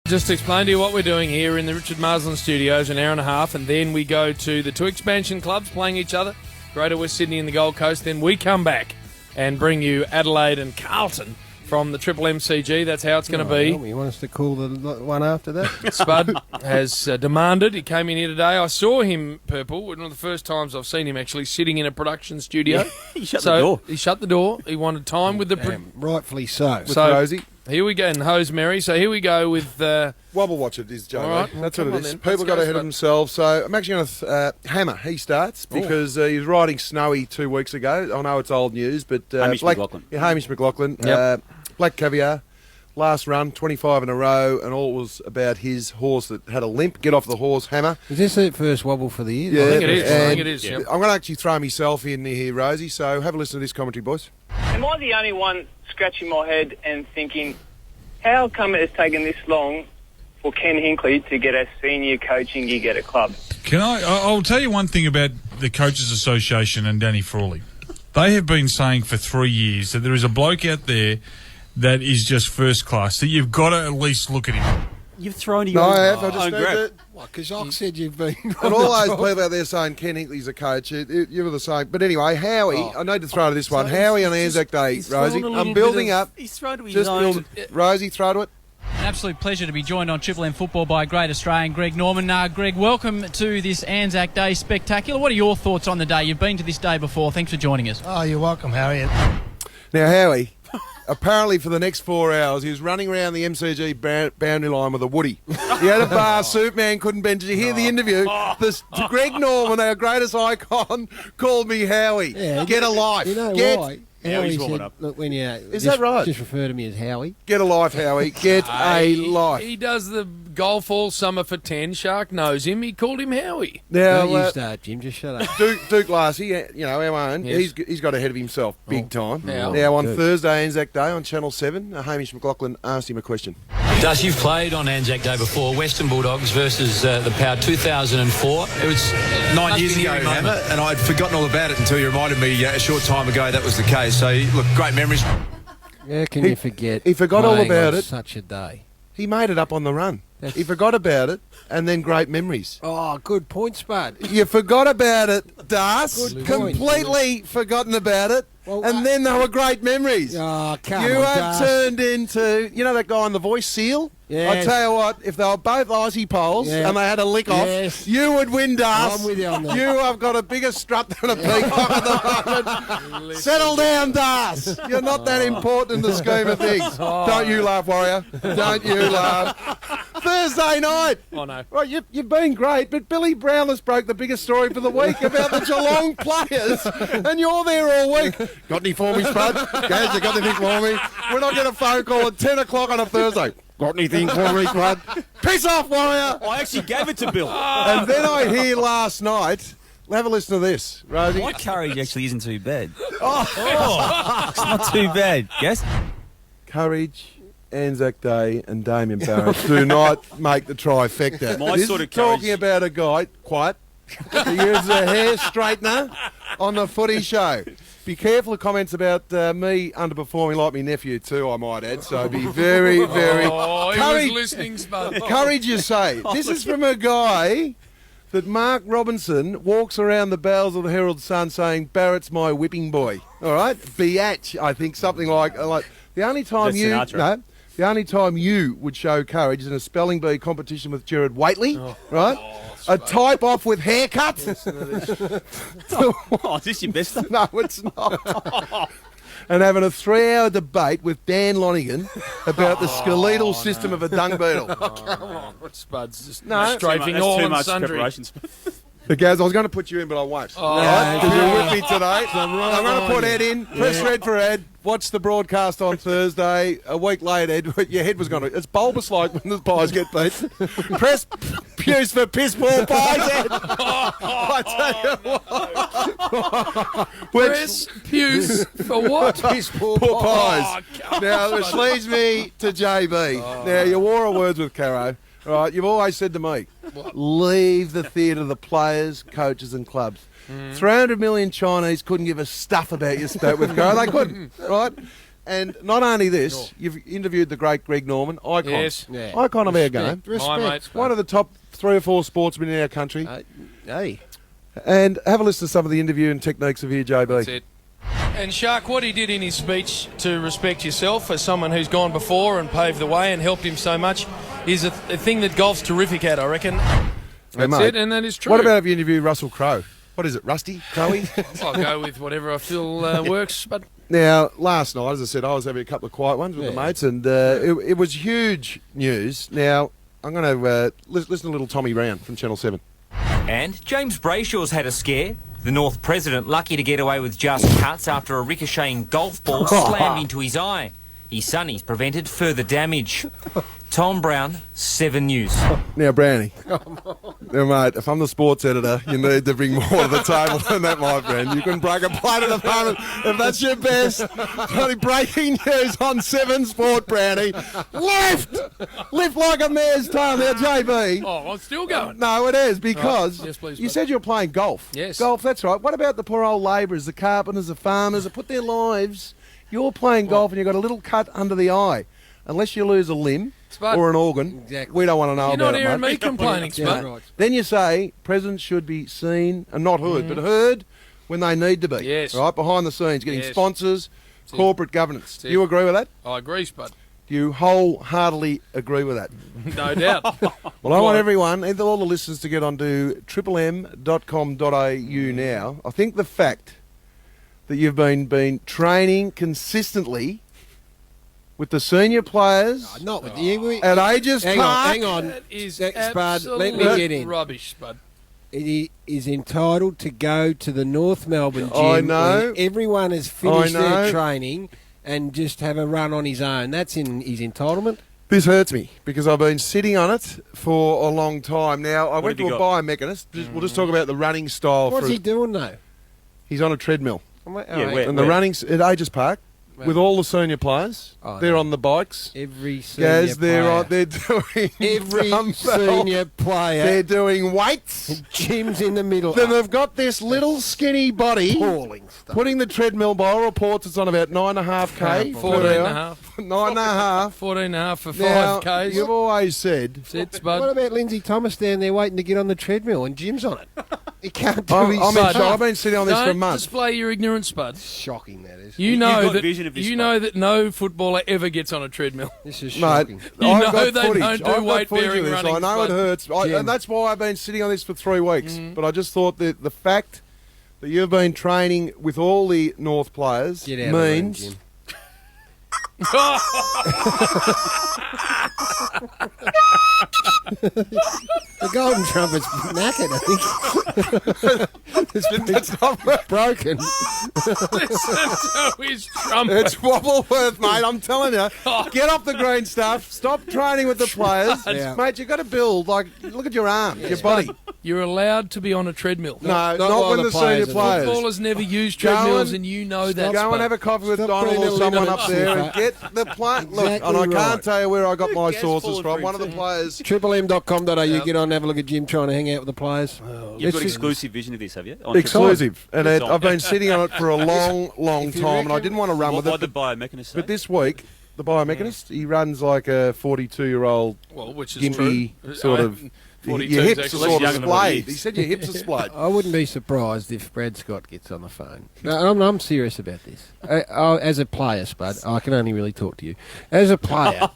Just to explain to you what we're doing here in the Richard Marsland studios, an hour and a half, and then we go to the two expansion clubs playing each other, Greater West Sydney and the Gold Coast. Then we come back and bring you Adelaide and Carlton from the Triple MCG. That's how it's going to be. You want us to call the one after that? Spud has demanded. He came in here today. I saw him, Purple, one of the first times I've seen him actually sitting in a production studio. Yeah, he shut the door. He shut the door. He wanted time with the... Rightfully so. With Rosie. Here we go, and Hose Mary. So here we go with... Wobblewatch it is, Joe. All right. That's Well, what it come is. on then. People Let's got go, ahead of Spud. themselves. So I'm actually going to hammer. He starts because he was riding snowy 2 weeks ago. I know it's old news, but... Hamish McLaughlin. Yeah, Hamish McLaughlin. Yep. Black Caviar. Last run, 25 in a row, and all was about his horse that had a limp. Get off the horse, Hammer. Is this the first wobble for the year? Yeah, I think it is. I and think it is. Yep. I'm going to actually throw myself in here, Rosie, so have a listen to this commentary, boys. Am I the only one scratching my head and thinking, how come it has taken this long for Ken Hinkley to get a senior coaching gig at a club? I'll tell you one thing about the Coaches Association and Danny Frawley. They have been saying for 3 years that there is a bloke out there that is just first class, that you've got to at least look at him. You've thrown your No, own, I have. I just own moved grab. it. Because I said you've been... And all those people out there saying Ken Hinkley's a coach, you were the same. But anyway, Howie, I need to throw to this one. Howie on Anzac Day, He's thrown Rosie. a little I'm bit building of- up. He's thrown to his Just own. build. Rosie, throw to it. An absolute pleasure to be joined on Triple M Football by a great Australian, Greg Norman. Greg, welcome to this Anzac Day spectacular. What are your thoughts on the day? You've been to this day before. Thanks for joining us. Oh, you're welcome, Harry. Now, Howie, apparently for the next 4 hours, he was running around the MCG boundary line with a woody. He had a bar, Superman couldn't bend. Did you hear the interview? Greg Norman, our greatest icon, called me Howie. Yeah, Get a life. You know Get, why? Yeah, Howie he's warming said, up. look, when you... Is that right? Just refer to me as Howie. Get a life, Howie. Get a life. He does the golf all summer for 10. Shark knows him. He called him Howie. Now, Don't you start, Jim. Just shut up. Duke Lassie, our own, Yes. he's got ahead of himself big time. Yeah. Now, on Good. Thursday, Anzac Day, on Channel 7, Hamish McLaughlin asked him a question. Dus, you've played on Anzac Day before, Western Bulldogs versus the Power 2004. It was 9 years ago, Hammer, and I'd forgotten all about it until you reminded me a short time ago that was the case. So, look, great memories. How can you forget? he forgot all playing about on it. Such a day. He made it up on the run. He forgot about it, and then great memories. Oh, good point, Spud. You forgot about it, Das. Good point. Completely forgotten about it, Well, and then they were great memories. Oh, come You on, have Das. turned into, you know that guy on The Voice, Seal? Yes. I tell you what, if they were both Aussie poles Yeah. and they had a lick off, Yes. you would win, Das. I'm with you on that. You have got a bigger strut than a peacock at the moment. Settle down, Das. You're not that important in the scheme of things. Don't you laugh, Warrior. Don't you laugh. Thursday night. Oh, no. Right, you've been great, but Billy Brownless broke the biggest story for the week about the Geelong players, and you're there all week. Got any for me, Spud? Guys, you got anything for me? We're not getting a phone call at 10 o'clock on a Thursday. Got anything for me, Spud? Piss off, Warrior! I actually gave it to Bill. And then I hear last night, have a listen to this, Rosie. My courage actually isn't too bad. It's not too bad. Yes? Courage, Anzac Day, and Damien Barrett do not make the trifecta. My This sort is of courage- talking about a guy, quiet, who uses a hair straightener on the footy show. Be careful of comments about me underperforming like my nephew too, I might add. So be very, very... Oh, he Courage- was listening, Spud. Courage, you say. This is from a guy that Mark Robinson walks around the bowels of the Herald Sun saying, Barrett's my whipping boy. All right? Biatch, I think, something like the only time That's Sinatra. the only time you would show courage is in a spelling bee competition with Gerard Whateley, right? A type off with haircut. Oh, is this your best stuff? No, it's not. And having a 3-hour debate with Dan Lonigan about the skeletal system of a dung beetle. Come on. Spud's just No. strafing That's all too and much sundry. preparation. But Gaz, I was going to put you in, but I won't. Oh, Because you're with me today. right I'm going on to put you. Ed in. Press red for Ed. Watch the broadcast on Thursday. A week later, Ed, your head was going to... It's bulbous like when the pies get beat. Press pews for piss poor pies, Ed. I tell you what. Press Puce for what? Piss poor pies. Now, which leads me to JB. Now, you wore a words with Caro. Right, you've always said to me, leave the theatre to players, coaches and clubs. 300 million Chinese couldn't give a stuff about your spat with Caro. They couldn't, right? And not only this, you've interviewed the great Greg Norman, icon. Yes. Yeah. Icon of our game. Respect. My mate. One of the top 3 or 4 sportsmen in our country. Hey. And have a listen to some of the interview and techniques of here, JB. That's it. And Shark, what he did in his speech to respect yourself as someone who's gone before and paved the way and helped him so much is a thing that golf's terrific at, I reckon. That's mate, it, and that is true. What about if you interview Russell Crowe? What is it, Rusty? Crowe? I'll go with whatever I feel works, but... Now, last night, as I said, I was having a couple of quiet ones with the mates, and it was huge news. Now, I'm going to listen to little Tommy Brown from Channel 7. And James Brayshaw's had a scare. The North President lucky to get away with just cuts after a ricocheting golf ball slammed into his eye. His sonny's prevented further damage. Tom Brown, 7 News. Now, Brownie. Now, mate, if I'm the sports editor, you need to bring more to the table than that, my friend. You can break a plate at the moment if that's your best. Bloody breaking news on 7 Sport, Brownie. Lift like a mare's tail. Now, JB. Oh, I'm still going. No, it is, because Yes, please, you mate. said you were playing golf. Yes. Golf, that's right. What about the poor old labourers, the carpenters, the farmers that put their lives... You're playing golf and you've got a little cut under the eye. Unless you lose a limb Spud. or an organ, we don't want to know You're about not it, hearing mate. me complaining, Spud. Right. Then you say presidents should be seen, and not heard, but heard when they need to be. Yes. Right, behind the scenes, getting Yes. sponsors, corporate governance. That's Do it. you agree with that? I agree, Spud. Do you wholeheartedly agree with that? No doubt. Well, I want everyone, all the listeners, to get onto triplem.com.au now. I think the fact that you've been training consistently with the senior players Not with you. at Aegis Hang Park. on, hang on. That is Spud, let me absolute get in. rubbish, Spud. He is entitled to go to the North Melbourne gym. I know. Where everyone has finished I know. their training and just have a run on his own. That's in his entitlement. This hurts me because I've been sitting on it for a long time now. I went have to you a got? biomechanist. We'll just talk about the running style. What's he doing though? He's on a treadmill. Yeah, where? And the running's at Aegis Park with all the senior players. Oh, they're no. on the bikes. Every senior Gaz, they're player. doing Every dumbbells. senior player. They're doing weights. Gyms in the middle. Then they've got this little skinny body. Appalling stuff. Putting the treadmill by all reports, it's on about 9.5k. 14 and a half. 9.5. 14 and a half for Now, 5Ks. you've always said. That's it, What Spud. about Lindsay Thomas down there waiting to get on the treadmill and Jim's on it? He can't do I'm his in stuff. shock. I've been sitting on this for Don't months. display your ignorance, Spud. Shocking that is. You You've know got that vision of this, you Spud. know that no footballer ever gets on a treadmill. This is Mate, shocking. You I've know got they footage. don't do I've got weight-bearing footage of this. running, I know it Spud. hurts, Jim. and that's why I've been sitting on this for 3 weeks. But I just thought that the fact that you've been training with all the North players Get out of the room, means Jim. The golden trumpet's knackered, I think. it's not Broken. Listen to his trumpet. It's Wobbleworth, mate. I'm telling you. Get off the green stuff. Stop training with the players, Yeah. mate. You've got to build. Like, look at your arm, your body. You're allowed to be on a treadmill. No, not not while when the the players senior are players. Footballers never use Go treadmills, and- and you know that. Go and Spud. have a coffee with Stop Donald putting or the someone lid up on there it. and get the play. Look, Exactly and I can't right. tell you where I got my Gas sources falling from. for One of him the too. players. triplem.com.au, get on and have a look at Jim trying to hang out with the players. You've got It's- exclusive vision of this, have you? On Exclusive. And It's it, on. I've been sitting on it for a long, long If you time, and I reckon- didn't want to run What with did it. the biomechanist say? But this week, the biomechanist, he runs like a 42-year-old Well, which is gimpy true. sort of. 42 Your is hips are actually sort of younger than what he splayed. is. He said your hips are splayed. I wouldn't be surprised if Brad Scott gets on the phone. No, I'm serious about this. As a player, Spud, I can only really talk to you. As a player,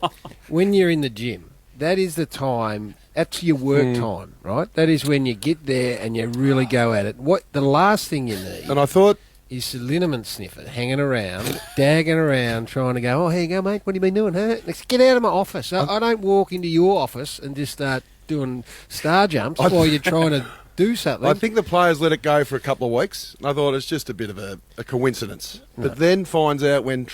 when you're in the gym, that is the time. That's your work time, right? That is when you get there and you really go at it. What the last thing you need And I thought, is the liniment sniffer hanging around, dagging around, trying to go, oh, here you go, mate, what have you been doing, huh? Let's get out of my office. I don't walk into your office and just start doing star jumps while you're trying to do something. I think the players let it go for a couple of weeks. And I thought it's just a bit of a coincidence. But then finds out when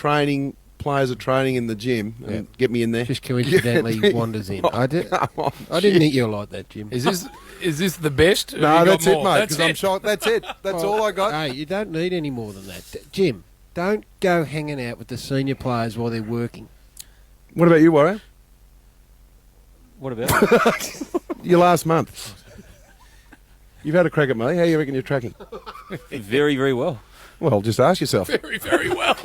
players are training in the gym, and get me in there. just coincidentally wanders in. I didn't think you were like that, Jim. Is this the best? Have No, you got that's it, more? mate, That's because I'm it. shocked. That's it. That's all I got. Hey, you don't need any more than that. Jim, don't go hanging out with the senior players while they're working. What about you, Warrior? What about Your last month. You've had a crack at me. How you reckon you're tracking? Very, very well. Well, just ask yourself. Very, very well.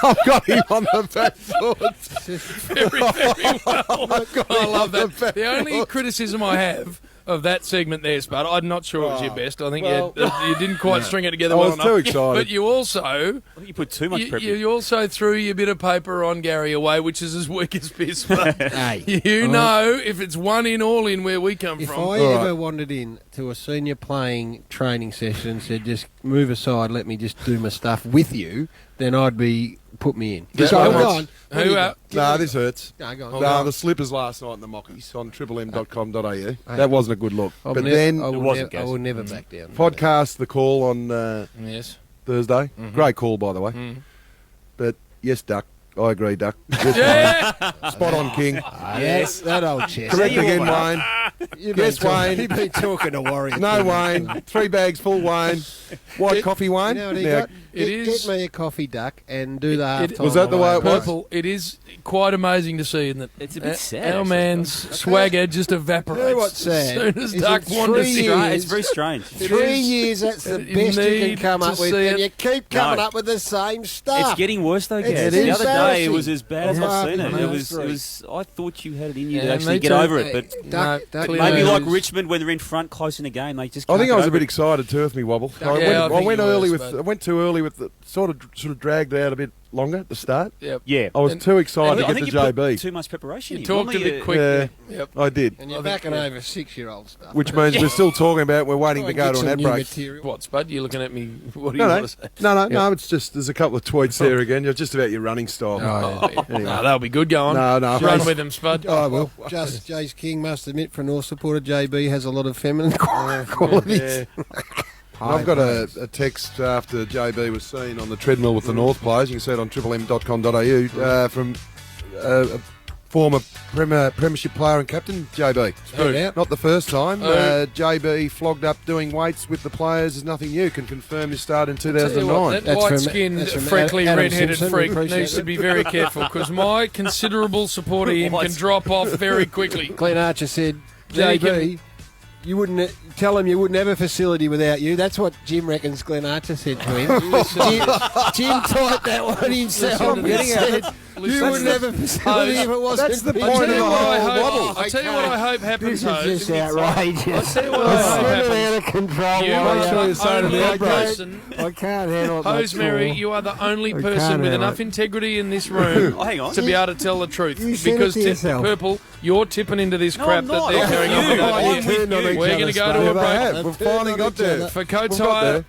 I've got him on the back foot. Very, very well. I love on the that. back The only foot. criticism I have of that segment there, Spud, I'm not sure it was your best. I think you didn't quite string it together I well was enough. too excited. But you also... I think you put too much prep in. You also threw your bit of paper on Gary away, which is as weak as piss. But Hey, you know, if it's one in, all in where we come if from. I ever wandered in to a senior playing training session and said, just move aside, let me just do my stuff with you, then I'd be, put me in. Yeah, So, how go much? on. What do you got? Nah, this hurts. No, go on. No, the slippers last night in the Mockies on triplem.com.au. That wasn't a good look. I'll But never- then I will, wasn't, I Gaz. will never back down. podcast the call on Yes. Thursday. Great call, by the way. But yes, Duck. I agree, Duck. Yes, Yeah. Spot on, King. Yes, that old chest. Correct again, Wayne. Yes, Wayne. You've been talking to Warriors. No, Wayne. 3 bags full, Wayne. White coffee, Wayne. You know what he Now, got? It Get is- me a coffee, Duck, and do the half-time. Was that the way it was? Purple, it is quite amazing to see, isn't it? It's a bit sad, Our actually. man's swagger just evaporates. You know what's sad? As soon as Is Duck it wanted to 3 see years? It's very strange. 3 is. years, that's the You best you can need come to up with, see and it. you keep coming No. up with the same stuff. It's getting worse though, It's Gaz. The other day it embarrassing. was as bad as Apart I've seen from it. It those three. was. I thought you had it in you Yeah, to actually me get too. over it, but Duck, No, Duck clearly maybe it like was- Richmond when they're in front close in the game, they just. I Can't think I get was a over bit it. excited too with me, Wobble. Yeah, I I think went you early was, with. but- I went too early with the sort of dragged out a bit longer at the start. Yep. Yeah, I was And- too excited I to think get you to put JB. too much preparation. You in. talked a Normally bit quickly. Yeah. Yep. I did. And you're backing over 6-year-old stuff. Which means we're still talking about we're waiting to go to an ad break. What, Spud? You looking at me? What do No, you no, want to say? no. It's just there's a couple of tweets there again. You're just about your running style. Oh, yeah. Anyway. No, that'll be good going. No. Run with him, Spud. Oh, well, just Jace King must admit, for a North supporter, JB has a lot of feminine qualities. Yeah. I've got a text after JB was seen on the treadmill with the North players. You can see it on triplem.com.au from a former premiership player and captain, JB. Who? Yeah. Not the first time. Who? JB flogged up doing weights with the players is nothing new. Can confirm his start in Tell you what, 2009. that That's from- white-skinned, that's from freckly, Adam red-headed Simpson. We freak appreciate needs to it. be very careful because my considerable support of him can drop off very quickly. Glenn Archer said, There you JB, you wouldn't tell him you wouldn't have a facility without you. That's what Jim reckons Glenn Archer said to him. Jim typed that one himself. Listen to and this. said, you Listen wouldn't to have a facility if it wasn't That's the for point you." of the whole I'll tell you what I hope happens, This is Hose. just outrageous. I'll tell you what I hope happens. out of control. You Warrior. are you're saying the in the only ad break. person, I can't handle it. Hose much Mary, more. you are the only I person can't with handle enough it. integrity in this room Oh, hang on. to be able to tell the truth. You said it Because to yourself. Purple, you're tipping into this No, crap I'm that not. they're I'm carrying with on you. with I'm over with here. you. We're going to go to Yeah, a they break. have. We've finally got there. For Coates We've got Hire, there.